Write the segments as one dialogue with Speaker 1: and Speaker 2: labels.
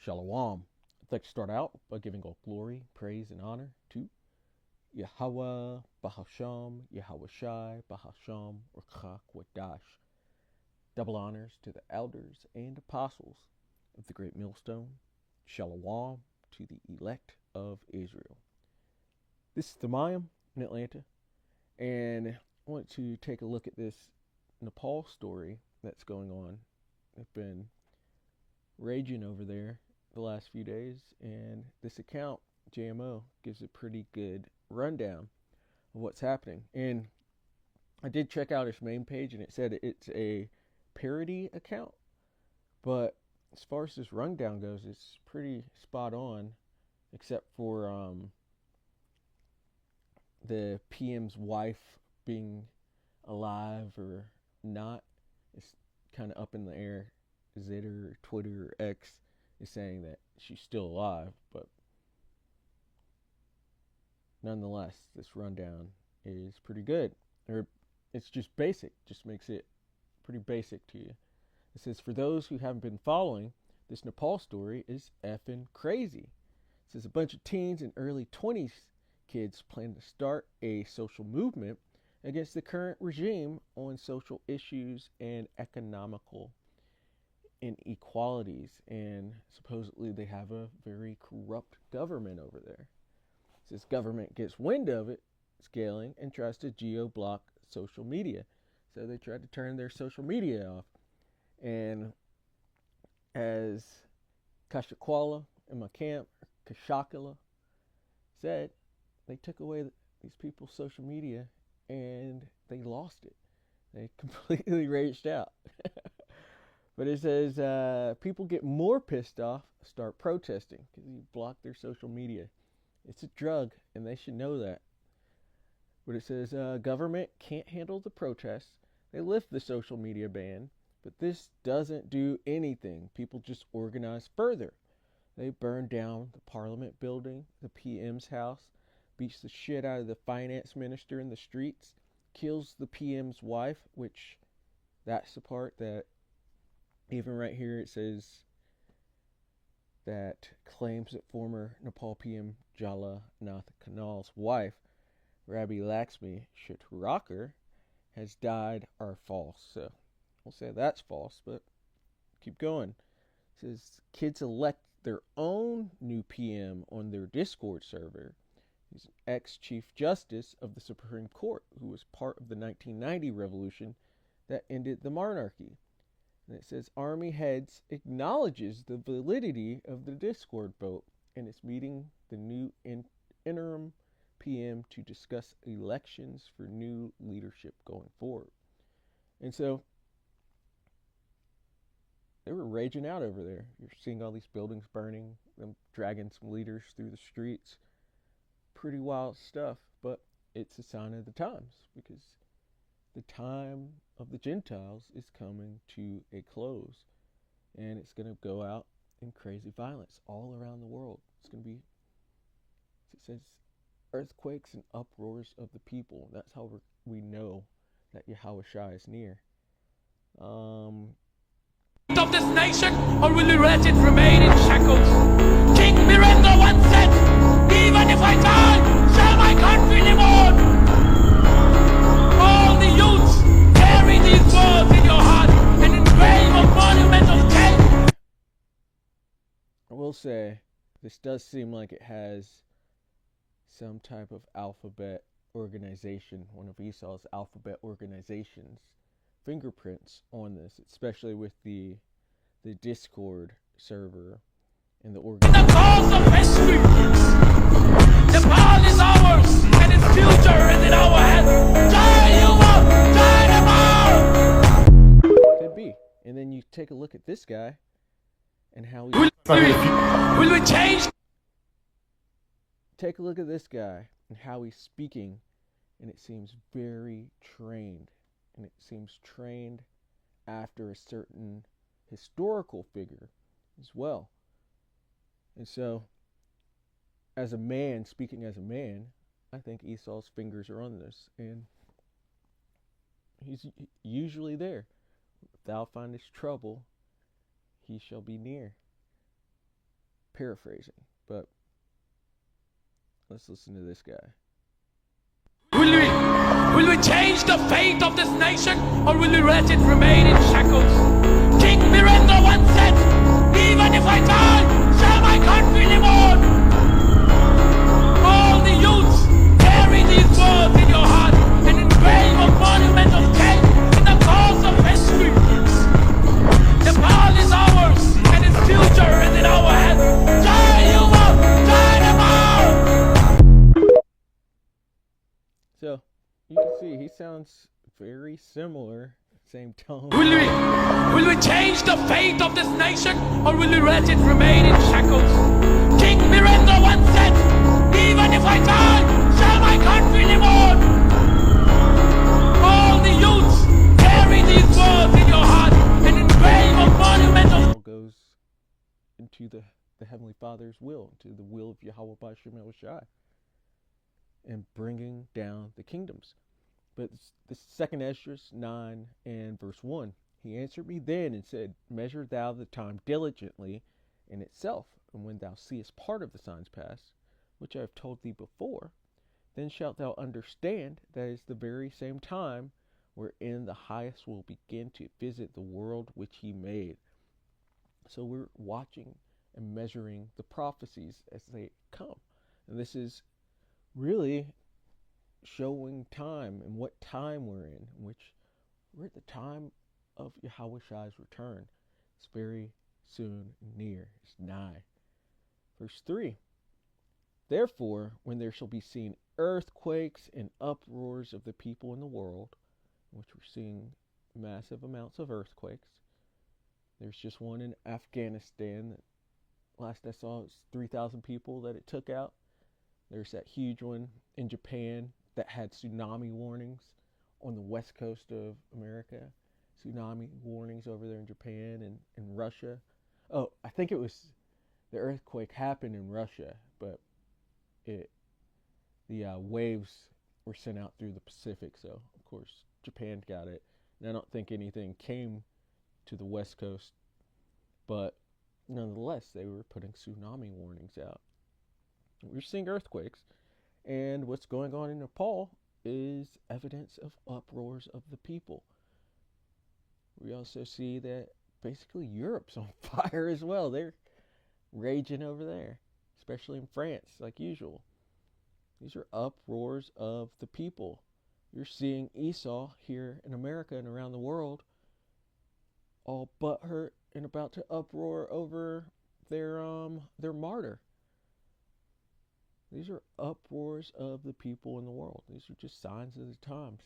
Speaker 1: Shalom. I'd like to start out by giving all glory, praise, and honor to Yahweh, Bahasham, Yahweh Shai, Bahasham, Urchak Wadash. Double honors to the elders and apostles of the Great Millstone. Shalom to the elect of Israel. This is the Mayim in Atlanta, and I want to take a look at this Nepal story that's going on. I've been raging over there the last few days, and this account, JMO, gives a pretty good rundown of what's happening. And I did check out his main page, and it said it's a parody account, but as far as this rundown goes, it's pretty spot on, except for the PM's wife being alive or not. It's kind of up in the air. Zitter, Twitter, or X is saying that she's still alive, but nonetheless, this rundown is pretty good. Or it's just basic, just makes it pretty basic to you. It says, for those who haven't been following, this Nepal story is effing crazy. It says a bunch of teens and early 20s kids plan to start a social movement against the current regime on social issues and economical inequalities, and supposedly they have a very corrupt government over there. This government gets wind of it scaling and tries to geo-block social media. So they tried to turn their social media off. And as Kashakwala in my camp, Kashakala, said, they took away these people's social media and they lost it. They completely raged out. But it says people get more pissed off, start protesting because you block their social media. It's a drug, and they should know that. But it says government can't handle the protests. They lift the social media ban, but this doesn't do anything. People just organize further. They burn down the parliament building, the PM's house, beats the shit out of the finance minister in the streets, kills the PM's wife, which that's the part that even right here it says that claims that former Nepal PM Jala Nath Kanal's wife, Rabbi Lakshmi Shetrakar, has died are false. So we'll say that's false, but keep going. It says kids elect their own new PM on their Discord server. He's an ex-chief justice of the Supreme Court who was part of the 1990 revolution that ended the monarchy. And it says Army heads acknowledges the validity of the Discord vote and is meeting the new interim PM to discuss elections for new leadership going forward. And so they were raging out over there. You're seeing all these buildings burning, them dragging some leaders through the streets. Pretty wild stuff, but it's a sign of the times because the time of the Gentiles is coming to a close, and it's going to go out in crazy violence all around the world. It's going to be, it says, earthquakes and uproars of the people. That's how we know that Yahweh Shai is near.
Speaker 2: Of this nation, or will the wretched remain in shackles? King Miranda once said, even if I die, shall my country live on? All the youths, carry these words in your heart and engrave a monumental cake.
Speaker 1: I will say, this does seem like it has some type of alphabet organization, one of Esau's alphabet organizations, fingerprints on this, especially with the Discord server and the organization.
Speaker 2: The cause of history. Nepal is ours, and its future is in our hands.
Speaker 1: Could be. And then you take a look at this guy and how he...
Speaker 2: Will we change?
Speaker 1: Take a look at this guy and how he's speaking, and it seems very trained. And it seems trained after a certain historical figure as well. And so, as a man, speaking as a man, I think Esau's fingers are on this, and he's usually there. If thou findest trouble, he shall be near. paraphrasing, but let's listen to this guy.
Speaker 2: Will we change the fate of this nation, or will we let it remain in shackles? King Miranda once said, even if I die, shall my country live on? All the youths, carry these words in your heart and engrave a monument of change in the course of history. Nepal is ours, and its future is in our hands. Jai Yuva! Jai Nepal!
Speaker 1: So, you can see he sounds very similar, same tone.
Speaker 2: Will we change the fate of this nation, or will we let it remain in shackles? King Miranda once said, even if I die, shall my country live on? All the youths, carry these words in your heart and engrave a monument of...
Speaker 1: All goes into the Heavenly Father's will, into the will of Yahweh B'Shem El Shai, and bringing down the kingdoms. But the second Esdras 9 and verse 1, he answered me then and said, measure thou the time diligently in itself, and when thou seest part of the signs pass, which I have told thee before, then shalt thou understand that it is the very same time wherein the highest will begin to visit the world which he made. So we're watching and measuring the prophecies as they come. And this is really showing time and what time we're in, which we're at the time of Yahweh Shai's return. It's very soon near. It's nigh. Verse 3, therefore, when there shall be seen earthquakes and uproars of the people in the world, which we're seeing massive amounts of earthquakes. There's just one in Afghanistan that last I saw it was 3,000 people that it took out. There's that huge one in Japan that had tsunami warnings on the west coast of America. Tsunami warnings over there in Japan and in Russia. Oh, I think it was the earthquake happened in Russia, but the waves were sent out through the Pacific, so of course Japan got it. And I don't think anything came to the west coast, but nonetheless they were putting tsunami warnings out. We're seeing earthquakes, and what's going on in Nepal is evidence of uproars of the people. We also see that basically Europe's on fire as well. They're raging over there, especially in France, like usual. These are uproars of the people. You're seeing Esau here in America and around the world all butthurt and about to uproar over their martyr. These are uproars of the people in the world. These are just signs of the times.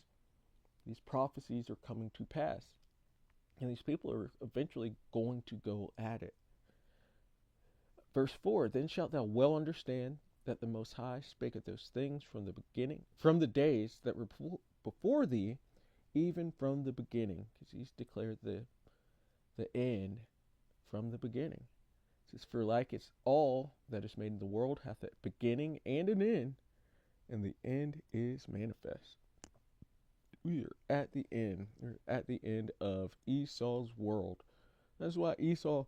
Speaker 1: These prophecies are coming to pass. And these people are eventually going to go at it. Verse 4, then shalt thou well understand that the Most High spake of those things from the beginning, from the days that were before thee, even from the beginning. Because he's declared the end from the beginning. It says, for like it's all that is made in the world hath a beginning and an end, and the end is manifest. We are at the end. We're at the end of Esau's world. That's why Esau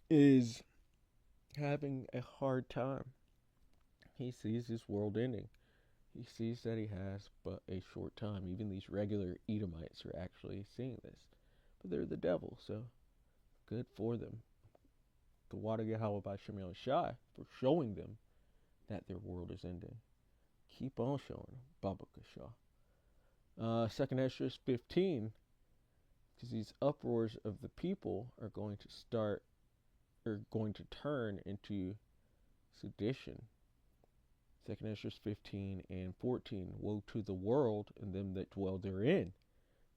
Speaker 1: is having a hard time. He sees his world ending. He sees that he has but a short time. Even these regular Edomites are actually seeing this. But they're the devil, so good for them. The water Yahweh B'Shem El Shai for showing them that their world is ending. Keep on showing them. Baba Kashah. Second Esdras 15, because these uproars of the people are going to turn into sedition. Second Esdras 15 and 14, woe to the world and them that dwell therein,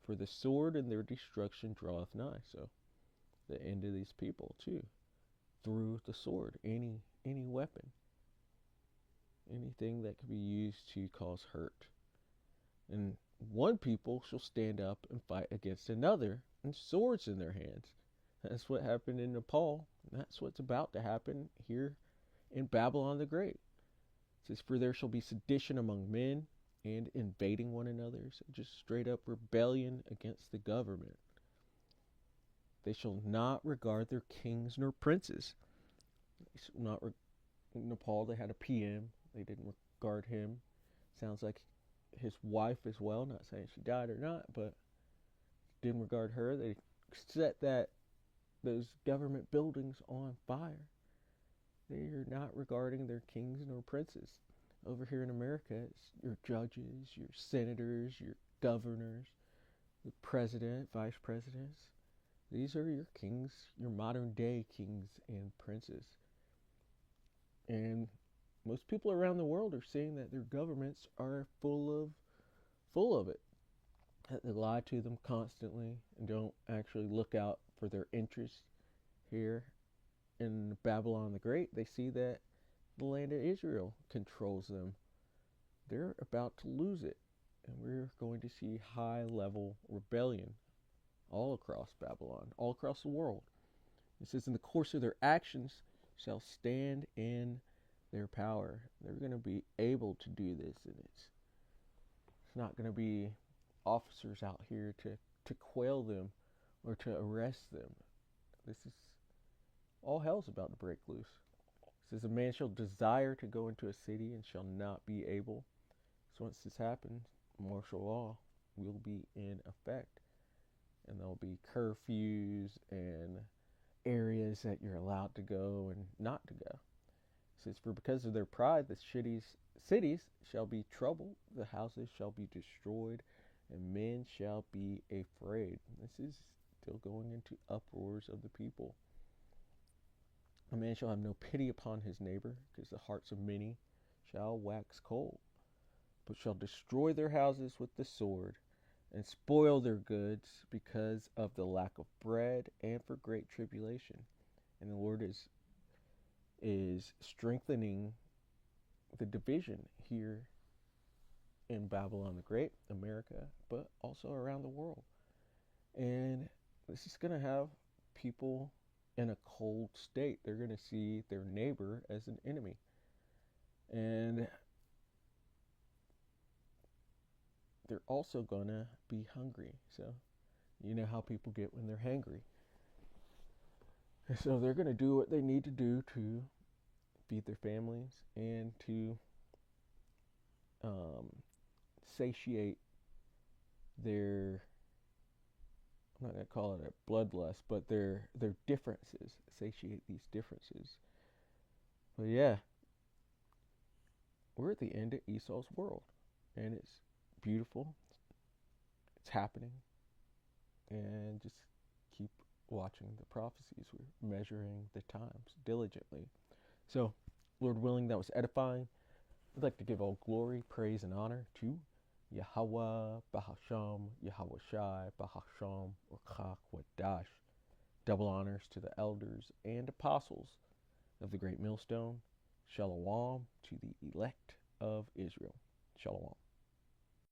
Speaker 1: for the sword and their destruction draweth nigh. So the end of these people too, through the sword, any weapon, anything that could be used to cause hurt. And one people shall stand up and fight against another, and swords in their hands. That's what happened in Nepal. And that's what's about to happen here in Babylon the Great. It says, for there shall be sedition among men, and invading one another. So just straight up rebellion against the government. They shall not regard their kings nor princes. He's not in Nepal. They had a PM. They didn't regard him. Sounds like his wife as well. Not saying she died or not, but didn't regard her. They set those government buildings on fire. They are not regarding their kings nor princes. Over here in America, it's your judges, your senators, your governors, the president, vice presidents. These are your kings, your modern day kings and princes. And most people around the world are saying that their governments are full of it. That they lie to them constantly and don't actually look out for their interests here in Babylon the Great. They see that the land of Israel controls them. They're about to lose it. And we're going to see high level rebellion all across Babylon, all across the world. It says, in the course of their actions shall stand in their power. They're going to be able to do this, and it's not going to be officers out here to quail them or to arrest them. This is all hell's about to break loose. It says, a man shall desire to go into a city and shall not be able. So once this happens, martial law will be in effect. And there'll be curfews and areas that you're allowed to go and not to go. It says, for because of their pride, the cities shall be troubled, the houses shall be destroyed, and men shall be afraid. This is still going into uproars of the people. A man shall have no pity upon his neighbor, because the hearts of many shall wax cold, but shall destroy their houses with the sword, and spoil their goods because of the lack of bread and for great tribulation. And the Lord is strengthening the division here in Babylon the Great, America, but also around the world. And this is going to have people in a cold state. They're going to see their neighbor as an enemy. And they're also going to be hungry. So, you know how people get when they're hangry. So they're going to do what they need to do to feed their families and to satiate their, I'm not going to call it a bloodlust, but their differences, satiate these differences. But yeah, we're at the end of Esau's world, and it's beautiful. It's happening, and just keep watching the prophecies. We're measuring the times diligently. So, Lord willing, that was edifying. I'd like to give all glory, praise, and honor to Yahweh, Bahasham, Yahweh Shai, Bahasham, Urchak, Wadash. Double honors to the elders and apostles of the great millstone. Shalom to the elect of Israel. Shalom.